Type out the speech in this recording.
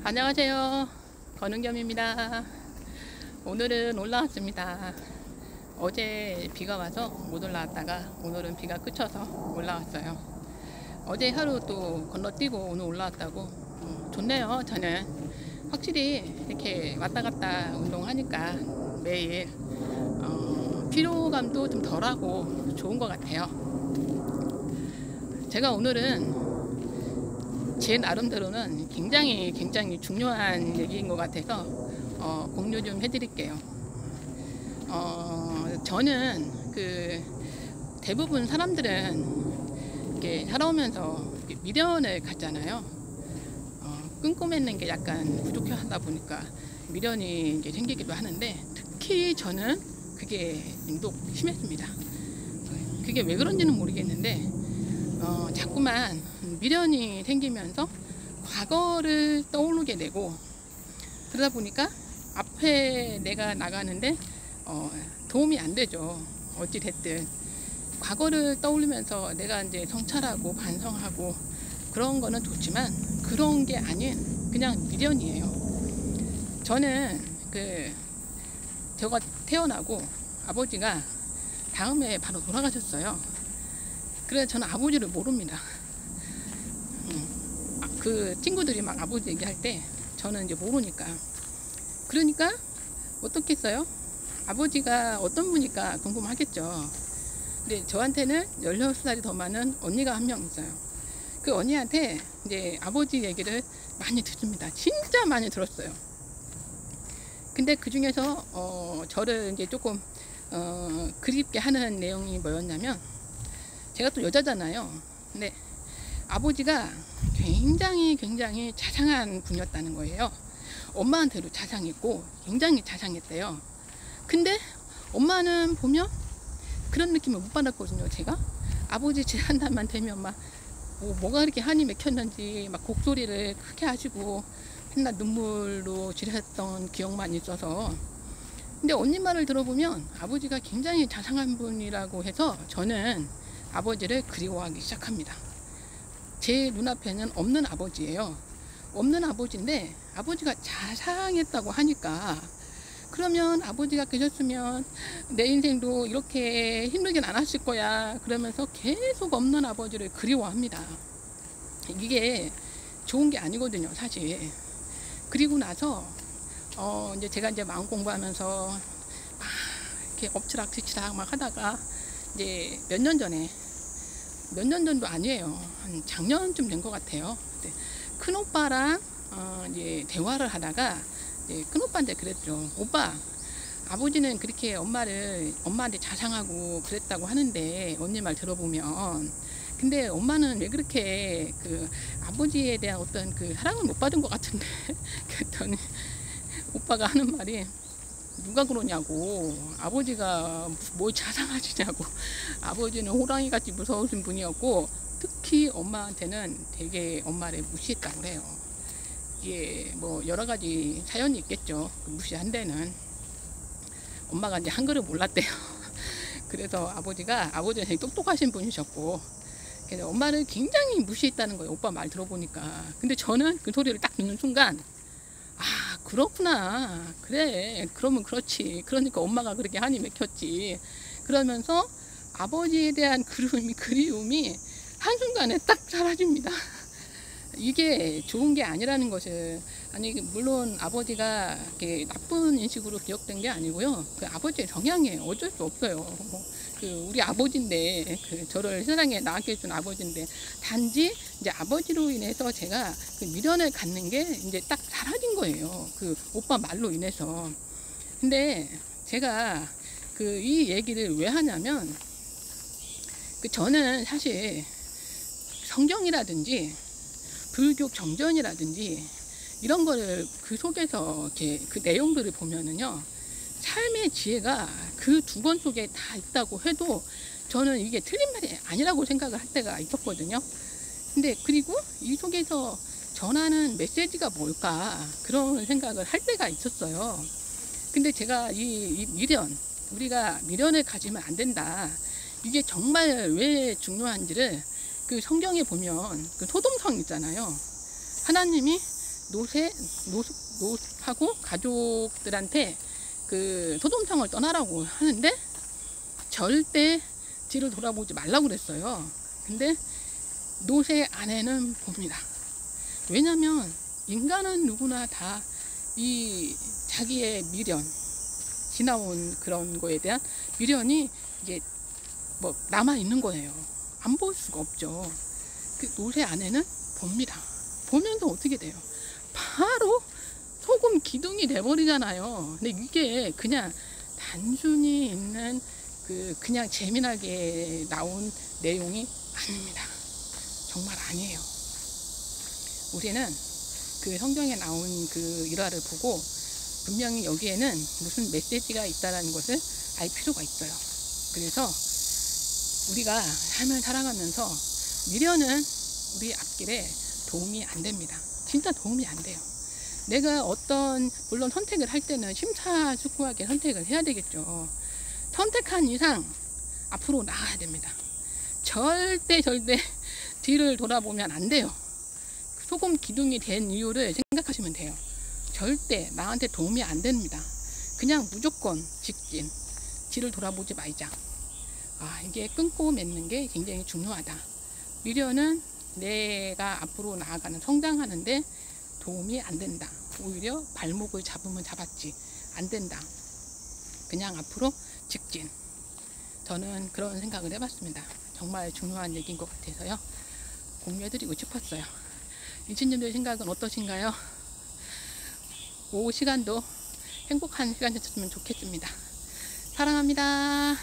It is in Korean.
안녕하세요. 권은겸입니다. 오늘은 올라왔습니다. 어제 비가 와서 못 올라왔다가 오늘은 비가 그쳐서 올라왔어요. 어제 하루 또 건너뛰고 오늘 올라왔다고 좋네요. 저는 확실히 이렇게 왔다 갔다 운동하니까 매일 피로감도 좀 덜하고 좋은 것 같아요. 제가 오늘은 제 나름대로는 굉장히 중요한 얘기인 것 같아서 공유 좀 해드릴게요. 저는 대부분 사람들은 이렇게 살아오면서 미련을 갖잖아요. 끈꼬매는 게 약간 부족하다 보니까 미련이 이제 생기기도 하는데, 특히 저는 그게 유독 심했습니다. 그게 왜 그런지는 모르겠는데 자꾸만 미련이 생기면서 과거를 떠오르게 되고, 그러다 보니까 앞에 내가 나가는데 도움이 안 되죠. 어찌 됐든 과거를 떠올리면서 내가 이제 성찰하고 반성하고 그런 거는 좋지만, 그런 게 아닌 그냥 미련이에요. 저는 제가 태어나고 아버지가 다음에 바로 돌아가셨어요. 그래서 저는 아버지를 모릅니다. 그 친구들이 막 아버지 얘기할 때 저는 이제 모르니까. 그러니까 어떻겠어요? 아버지가 어떤 분일까 궁금하겠죠. 근데 저한테는 16살이 더 많은 언니가 한 명 있어요. 그 언니한테 이제 아버지 얘기를 많이 듣습니다. 진짜 많이 들었어요. 근데 그 중에서 저를 이제 조금 그립게 하는 내용이 뭐였냐면, 제가 또 여자잖아요. 근데 아버지가 굉장히 자상한 분이었다는 거예요. 엄마한테도 자상했고 굉장히 자상했대요. 근데 엄마는 보면 그런 느낌을 못 받았거든요. 제가 아버지 지난날만 되면 막 뭐가 이렇게 한이 맺혔는지 막 곡소리를 크게 하시고 맨날 눈물로 지냈던 기억만 있어서. 근데 언니 말을 들어보면 아버지가 굉장히 자상한 분이라고 해서 저는 아버지를 그리워하기 시작합니다. 제 눈앞에는 없는 아버지예요. 없는 아버지인데 아버지가 자상했다고 하니까, 그러면 아버지가 계셨으면 내 인생도 이렇게 힘들긴 않았을 거야 그러면서 계속 없는 아버지를 그리워합니다. 이게 좋은 게 아니거든요, 사실. 그리고 나서 이제 제가 이제 마음 공부하면서 막 이렇게 엎치락뒤치락 막 하다가 이제 몇 년 전도 아니에요. 한 작년쯤 된 것 같아요. 큰 오빠랑 이제 대화를 하다가 이제 큰 오빠한테 그랬죠. 오빠, 아버지는 그렇게 엄마한테 자상하고 그랬다고 하는데 언니 말 들어보면, 근데 엄마는 왜 그렇게 아버지에 대한 어떤 사랑을 못 받은 것 같은데 그랬더니 오빠가 하는 말이, 누가 그러냐고, 아버지가 뭘 자상하시냐고. 아버지는 호랑이같이 무서우신 분이었고, 특히 엄마한테는 되게 엄마를 무시했다고 그래요. 이게 뭐 여러 가지 사연이 있겠죠. 무시한 데는 엄마가 이제 한글을 몰랐대요. 그래서 아버지는 되게 똑똑하신 분이셨고, 그래서 엄마를 굉장히 무시했다는 거예요, 오빠 말 들어보니까. 근데 저는 그 소리를 딱 듣는 순간, 아, 그렇구나. 그래, 그러면 그렇지. 그러니까 엄마가 그렇게 한이 맺혔지. 그러면서 아버지에 대한 그리움이 한순간에 딱 사라집니다. 이게 좋은 게 아니라는 것을, 아니 물론 아버지가 이렇게 나쁜 인식으로 기억된 게 아니고요. 그 아버지의 성향이에요. 어쩔 수 없어요. 우리 아버지인데, 저를 세상에 낳게 해준 아버지인데, 단지 이제 아버지로 인해서 제가 미련을 갖는 게 이제 딱 사라진 거예요. 오빠 말로 인해서. 근데 제가 이 얘기를 왜 하냐면, 저는 사실 성경이라든지 불교 정전이라든지 이런 거를 속에서 이렇게 내용들을 보면은요, 삶의 지혜가 그 두 권 속에 다 있다고 해도 저는 이게 틀린 말이 아니라고 생각을 할 때가 있었거든요. 근데 그리고 이 속에서 전하는 메시지가 뭘까, 그런 생각을 할 때가 있었어요. 근데 제가 이 미련, 우리가 미련을 가지면 안 된다, 이게 정말 왜 중요한지를 성경에 보면 소돔성 있잖아요. 하나님이 노하고 가족들한테 그 소돔성을 떠나라고 하는데 절대 뒤를 돌아보지 말라고 그랬어요. 근데 노새 안에는 봅니다. 왜냐면 인간은 누구나 다 이 자기의 미련, 지나온 그런 거에 대한 미련이 이제 뭐 남아 있는 거예요. 안 볼 수가 없죠. 그 노새 안에는 봅니다. 보면서 어떻게 돼요? 바로 소금 기둥이 돼버리잖아요. 근데 이게 그냥 단순히 있는 그냥 재미나게 나온 내용이 아닙니다. 정말 아니에요. 우리는 그 성경에 나온 그 일화를 보고 분명히 여기에는 무슨 메시지가 있다는 것을 알 필요가 있어요. 그래서 우리가 삶을 살아가면서 미련은 우리 앞길에 도움이 안 됩니다. 진짜 도움이 안 돼요. 내가 물론 선택을 할 때는 심사숙고하게 선택을 해야 되겠죠. 선택한 이상 앞으로 나가야 됩니다. 절대 뒤를 돌아보면 안 돼요. 소금 기둥이 된 이유를 생각하시면 돼요. 절대 나한테 도움이 안 됩니다. 그냥 무조건 직진, 뒤를 돌아보지 말자. 이게 끊고 맺는 게 굉장히 중요하다. 미련은 내가 앞으로 나아가는 성장하는데 도움이 안 된다. 오히려 발목을 잡으면 잡았지 안 된다. 그냥 앞으로 직진. 저는 그런 생각을 해봤습니다. 정말 중요한 얘기인 것 같아서요. 공유해드리고 싶었어요. 이진님들 생각은 어떠신가요? 오후 시간도 행복한 시간 되셨으면 좋겠습니다. 사랑합니다.